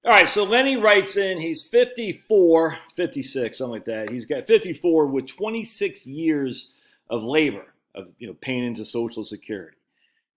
All right, so Lenny writes in, he's 54, 56, something like that. He's got 54 with 26 years of labor, of paying into Social Security.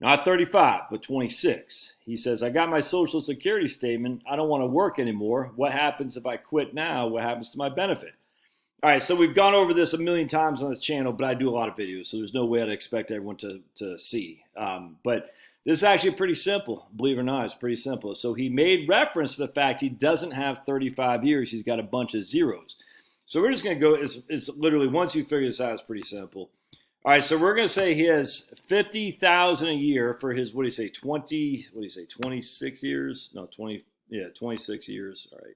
Not 35, but 26. He says, I got my Social Security statement. I don't want to work anymore. What happens if I quit now? What happens to my benefit? All right, so we've gone over this a million times on this channel, but I do a lot of videos, so there's no way I'd expect everyone to see. But this is actually pretty simple. Believe it or not, it's pretty simple. So he made reference to the fact he doesn't have 35 years. He's got a bunch of zeros. So we're just going to go, it's literally, once you figure this out, it's pretty simple. All right, so we're going to say he has $50,000 a year for his, 26 years? No, 26 years. All right.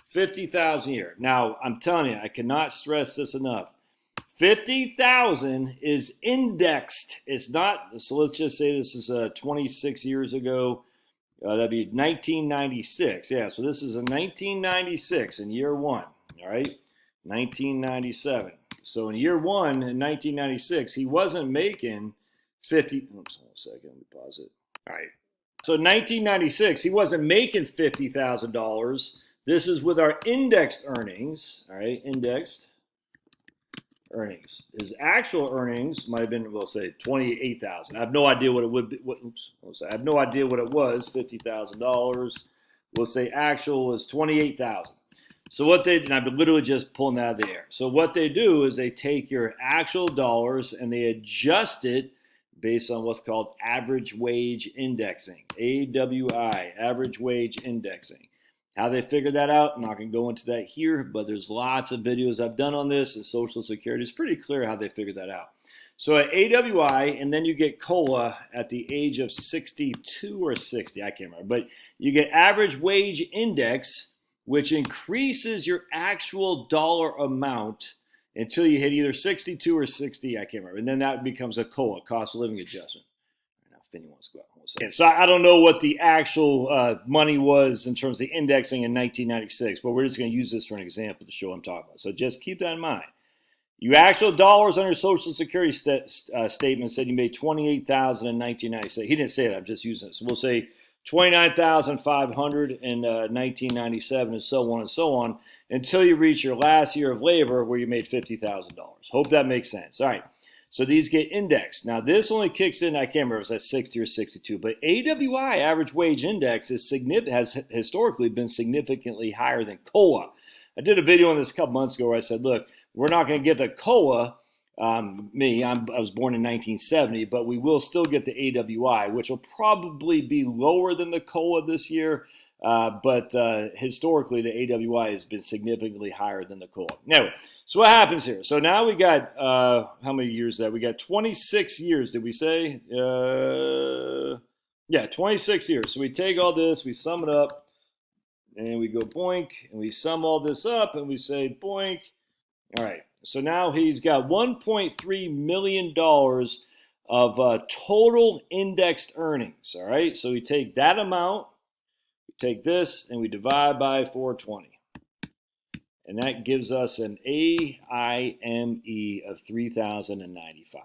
50,000 a year. Now, I'm telling you, I cannot stress this enough. 50,000 is indexed. It's not, so let's just say this is 26 years ago. That'd be 1996. Yeah, so this is a 1996 in year one. All right, 1997. So in year one, in 1996, he wasn't making 50. Oops, hold a second. Let me pause it. All right. So 1996, he wasn't making $50,000. This is with our indexed earnings. All right, indexed earnings. His actual earnings might have been, we'll say, 28,000. I have no idea what it would be. I have no idea what it was. $50,000. We'll say actual was 28,000. So what they, and I'm literally just pulling that out of the air. So what they do is they take your actual dollars and they adjust it based on what's called average wage indexing, AWI, average wage indexing. How they figured that out, I'm not going to go into that here, but there's lots of videos I've done on this, and Social Security. It's pretty clear how they figured that out. So at AWI, and then you get COLA at the age of 62 or 60, I can't remember, but you get average wage index, which increases your actual dollar amount until you hit either 62 or 60, I can't remember. And then that becomes a COLA, cost of living adjustment. Now, Finney wants to go out. So I don't know what the actual money was in terms of the indexing in 1996, but we're just going to use this for an example to show what I'm talking about. So just keep that in mind. Your actual dollars on your Social Security statement said you made $28,000 in 1996. He didn't say that. I'm just using it. So we'll say $29,500 in 1997, and so on, until you reach your last year of labor where you made $50,000. Hope that makes sense. All right. So these get indexed. Now this only kicks in, I can't remember if it's at 60 or 62, but AWI, average wage index, is has historically been significantly higher than COLA. I did a video on this a couple months ago where I said, look, we're not going to get the COLA, I was born in 1970, but we will still get the AWI, which will probably be lower than the COLA this year. But historically, the AWI has been significantly higher than the COLA. Anyway, so what happens here? So now we got, how many years is that? We got 26 years, did we say? Yeah, 26 years. So we take all this, we sum it up, and we go boink, and we sum all this up, and we say boink. All right, so now he's got $1.3 million of total indexed earnings, all right? So we take that amount, take this, and we divide by 420. And that gives us an AIME of 3,095.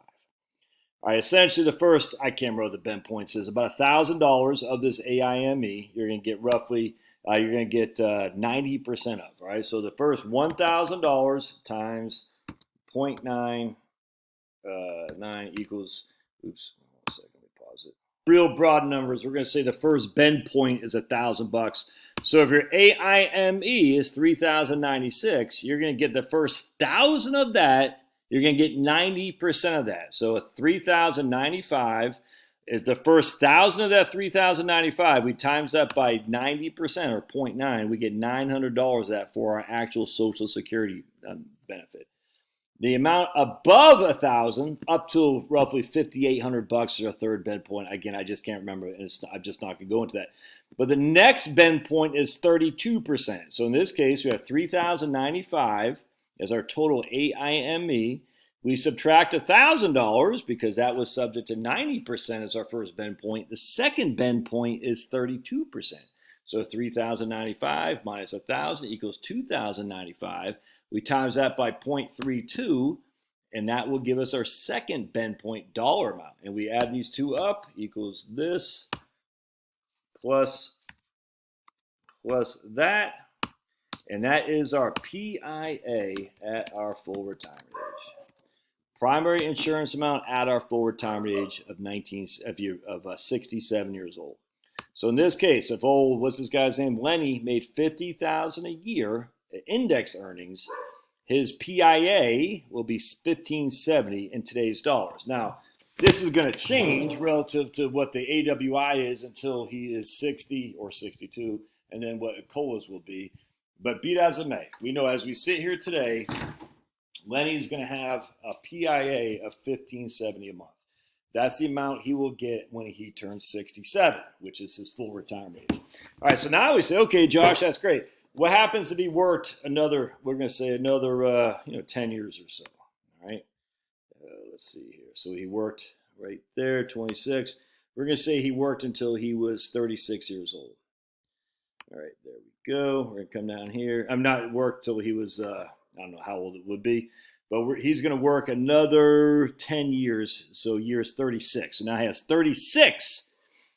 All right, essentially the first, I can't remember what the bend points is, about $1,000 of this AIME, you're going to get roughly, you're going to get 90% of, right? So the first $1,000 times 0.99 equals, oops, 1 second, let me pause it. Real broad numbers, we're going to say the first bend point is $1,000. So if your AIME is 3,096, you're going to get the first 1,000 of that. You're going to get 90% of that. So 3,095 is the first 1,000 of that 3,095. We times that by 90% or 0.9. We get $900 of that for our actual Social Security benefit. The amount above 1,000 up to roughly $5,800 is our third bend point. Again, I just can't remember. I'm just not going to go into that. But the next bend point is 32%. So in this case, we have 3,095 as our total AIME. We subtract $1,000 because that was subject to 90% as our first bend point. The second bend point is 32%. So 3,095 minus 1,000 equals 2,095. We times that by 0.32, and that will give us our second bend point dollar amount. And we add these two up, equals this plus was that. And that is our PIA at our full retirement age. Primary insurance amount at our full retirement age of 67 years old. So in this case, if what's this guy's name? Lenny made $50,000 a year index earnings, his PIA will be $1,570 in today's dollars. Now, this is going to change relative to what the AWI is until he is 60 or 62, and then what COLAs will be. But be it as it may, we know as we sit here today, Lenny's going to have a PIA of $1,570 a month. That's the amount he will get when he turns 67, which is his full retirement age. All right, so now we say, okay, Josh, that's great. What happens if he worked another, we're going to say another, 10 years or so, all right? Let's see here. So he worked right there, 26. We're going to say he worked until he was 36 years old. All right, there we go. We're going to come down here. I'm not worked till he was, I don't know how old it would be. But he's going to work another 10 years, so years 36. So now he has 36.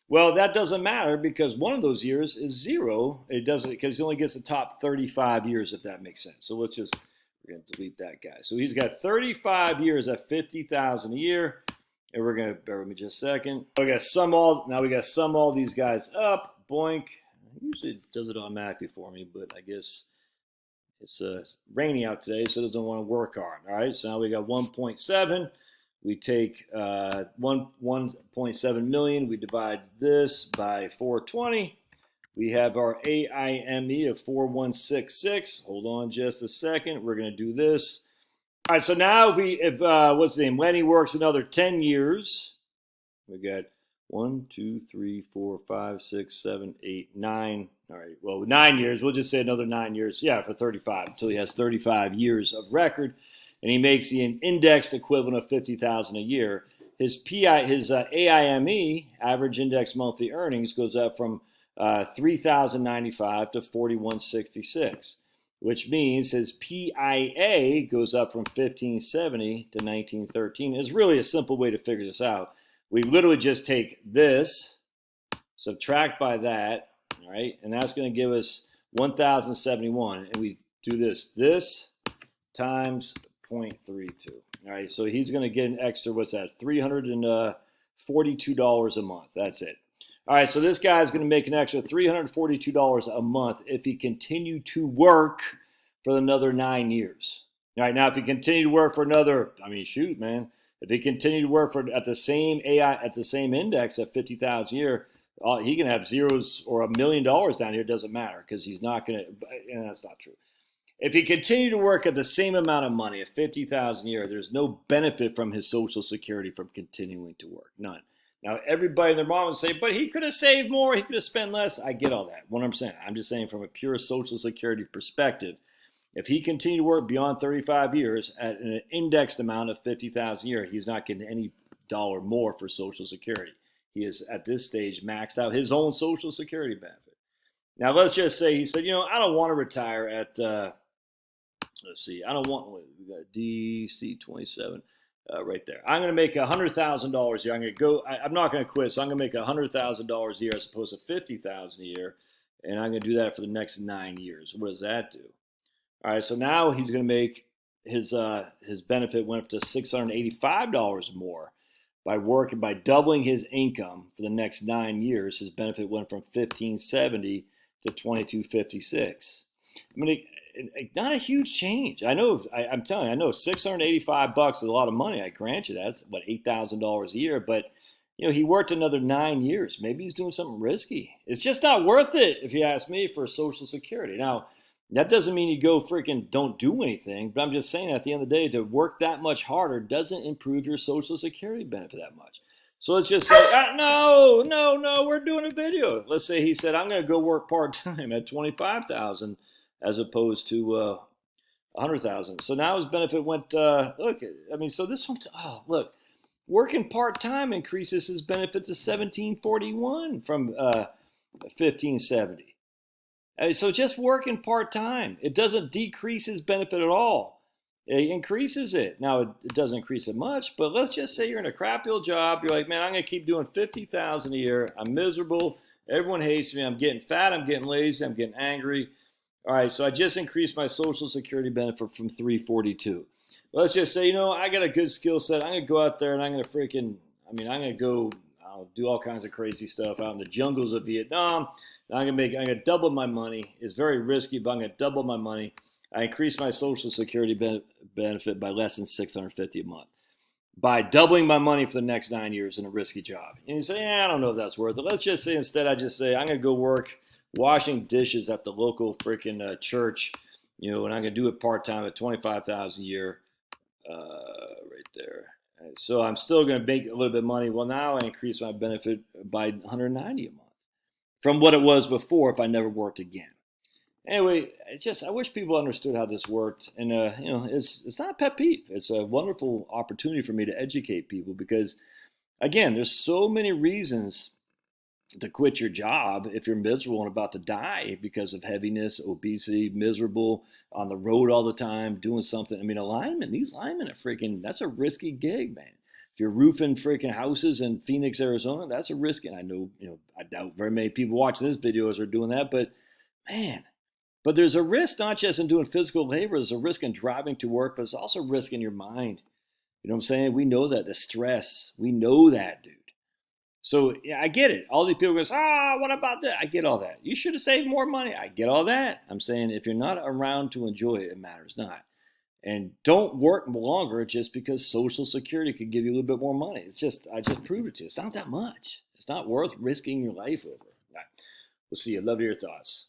Well, that doesn't matter because one of those years is zero. It doesn't because he only gets the top 35 years, if that makes sense. So we're going to delete that guy. So he's got 35 years at $50,000 a year, and we're going to bear with me just a second. We got to sum all these guys up. Boink. It usually does it automatically for me, but I guess. It's rainy out today, so it doesn't want to work hard. All right, so now we got 1.7. We take 1.7 million. We divide this by 420. We have our AIME of 4166. Hold on just a second. We're going to do this. All right, so now if what's the name? Lenny works another 10 years. We got 1, 2, 3, 4, 5, 6, 7, 8, 9. All right, well, 9 years. We'll just say another 9 years. Yeah, for 35, until he has 35 years of record, and he makes the indexed equivalent of $50,000 a year. His AIME, average index monthly earnings, goes up from $3,095 to $4,166, which means his PIA goes up from $1,570 to $1,913. It's really a simple way to figure this out. We literally just take this, subtract by that, all right, and that's going to give us 1,071, and we do this times 0.32. All right, so he's going to get an extra, what's that, $342 a month. That's it. All right, so this guy's going to make an extra $342 a month if he continued to work for another 9 years. All right, now if he continued to work for another, shoot, man. If he continued to work at the same index at 50,000 a year, he can have zeros or $1 million down here. It doesn't matter because he's not going to, and that's not true. If he continued to work at the same amount of money at 50,000 a year, there's no benefit from his Social Security from continuing to work. None. Now, everybody and their mom would say, but he could have saved more. He could have spent less. I get all that, 100%. I'm just saying from a pure Social Security perspective, if he continued to work beyond 35 years at an indexed amount of 50,000 a year, he's not getting any dollar more for Social Security. He is at this stage maxed out his own Social Security benefit. Now let's just say he said, I don't want to retire at. Let's see, I don't want. We got DC 27 right there. I'm going to make $100,000 a year. I'm not going to quit, so I'm going to make $100,000 a year as opposed to $50,000 a year, and I'm going to do that for the next 9 years. What does that do? All right, so now he's going to make his benefit went up to $685 more by doubling his income for the next 9 years. His benefit went from $1,570 to $2,256. Not a huge change. I know. I'm telling you, I know $685 is a lot of money. I grant you that's what $8,000 a year, but. He worked another 9 years. Maybe he's doing something risky. It's just not worth it, if you ask me, for Social Security. Now, that doesn't mean you go freaking don't do anything, but I'm just saying at the end of the day, to work that much harder doesn't improve your Social Security benefit that much. So let's just say, no, we're doing a video. Let's say he said, I'm going to go work part-time at $25,000 as opposed to $100,000. So now his benefit went, so this one, look, working part-time increases his benefit to $1,741 from $1,570. So just working part-time, it doesn't decrease his benefit at all. It increases it. Now, it doesn't increase it much, but let's just say you're in a crappy old job. You're like, man, I'm going to keep doing $50,000 a year. I'm miserable. Everyone hates me. I'm getting fat. I'm getting lazy. I'm getting angry. All right, so I just increased my Social Security benefit from 342. Let's just say, I got a good skill set. I'm going to go out there and I'm going to I'm going to go do all kinds of crazy stuff out in the jungles of Vietnam. I'm going to double my money. It's very risky, but I'm going to double my money. I increased my Social Security benefit by less than $650 a month by doubling my money for the next 9 years in a risky job. And you say, I don't know if that's worth it. Let's just say instead I just say I'm going to go work washing dishes at the local freaking church, and I'm going to do it part-time at $25,000 a year right there. So I'm still going to make a little bit of money. Well, now I increase my benefit by $190 a month from what it was before if I never worked again. Anyway, I wish people understood how this worked, and it's not a pet peeve. It's a wonderful opportunity for me to educate people because, again, there's so many reasons to quit your job if you're miserable and about to die because of heaviness, obesity, miserable, on the road all the time, doing something. I mean, these linemen are that's a risky gig, man. If you're roofing freaking houses in Phoenix, Arizona, that's a risk. And I know, I doubt very many people watching this videos are doing that, but man. But there's a risk not just in doing physical labor, there's a risk in driving to work, but there's also a risk in your mind. You know what I'm saying? We know that, the stress. We know that, dude. So yeah, I get it. All these people go, what about that? I get all that. You should have saved more money. I get all that. I'm saying if you're not around to enjoy it, it matters not. And don't work longer just because Social Security could give you a little bit more money. I just proved it to you. It's not that much. It's not worth risking your life over. All right. We'll see you. Love your thoughts.